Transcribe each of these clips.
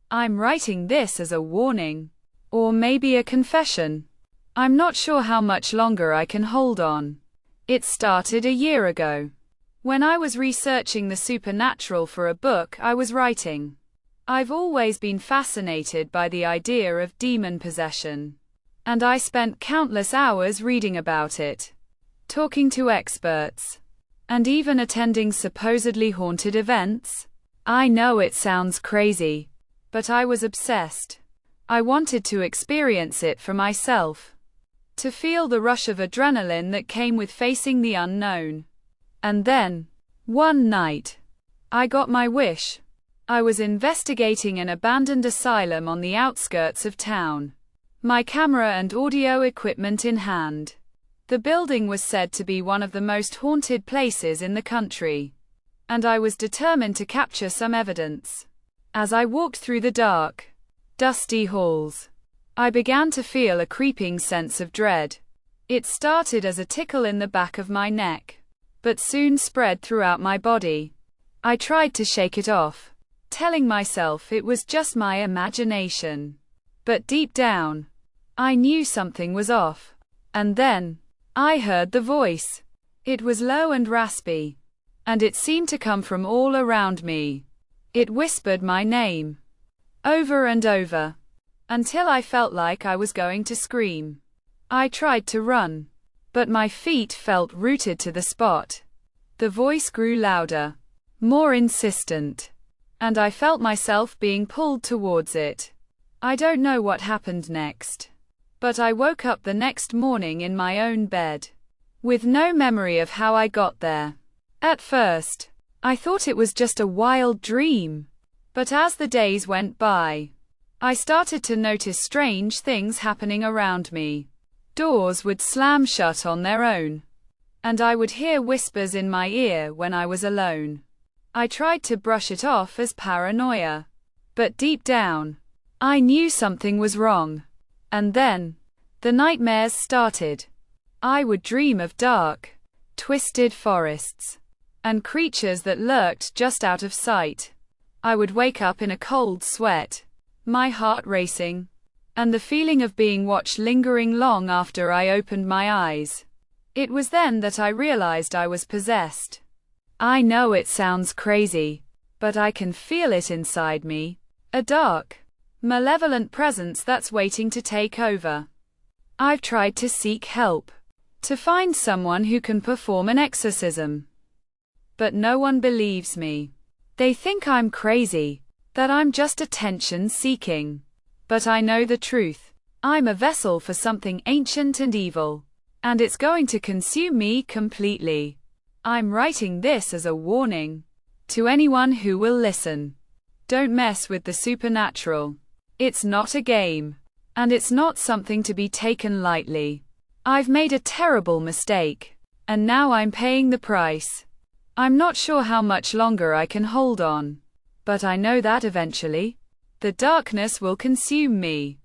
I'm writing this as a warning. Or maybe a confession. I'm not sure how much longer I can hold on. It started a year ago. When I was researching the supernatural for a book I was writing. I've always been fascinated by the idea of demon possession. And I spent countless hours reading about it, talking to experts, and even attending supposedly haunted events. I know it sounds crazy, but I was obsessed. I wanted to experience it for myself, to feel the rush of adrenaline that came with facing the unknown. And then, one night, I got my wish. I was investigating an abandoned asylum on the outskirts of town, my camera and audio equipment in hand. The building was said to be one of the most haunted places in the country, and I was determined to capture some evidence. As I walked through the dark, dusty halls, I began to feel a creeping sense of dread. It started as a tickle in the back of my neck, but soon spread throughout my body. I tried to shake it off, telling myself it was just my imagination. But deep down, I knew something was off. And then, I heard the voice. It was low and raspy, and it seemed to come from all around me. It whispered my name, over and over, until I felt like I was going to scream. I tried to run, but my feet felt rooted to the spot. The voice grew louder, more insistent, and I felt myself being pulled towards it. I don't know what happened next, but I woke up the next morning in my own bed, with no memory of how I got there. At first, I thought it was just a wild dream, but as the days went by, I started to notice strange things happening around me. Doors would slam shut on their own, and I would hear whispers in my ear when I was alone. I tried to brush it off as paranoia, but deep down, I knew something was wrong. And then, the nightmares started. I would dream of dark, twisted forests, and creatures that lurked just out of sight. I would wake up in a cold sweat, my heart racing, and the feeling of being watched lingering long after I opened my eyes. It was then that I realized I was possessed. I know it sounds crazy, but I can feel it inside me. A dark, malevolent presence that's waiting to take over. I've tried to seek help, to find someone who can perform an exorcism. But no one believes me. They think I'm crazy, that I'm just attention seeking. But I know the truth. I'm a vessel for something ancient and evil, and it's going to consume me completely. I'm writing this as a warning to anyone who will listen. Don't mess with the supernatural. It's not a game, and it's not something to be taken lightly. I've made a terrible mistake, and now I'm paying the price. I'm not sure how much longer I can hold on, but I know that eventually, the darkness will consume me.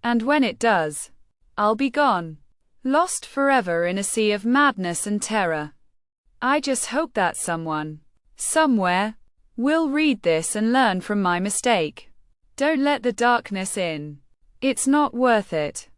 And when it does, I'll be gone, lost forever in a sea of madness and terror. I just hope that someone, somewhere, will read this and learn from my mistake. Don't let the darkness in. It's not worth it.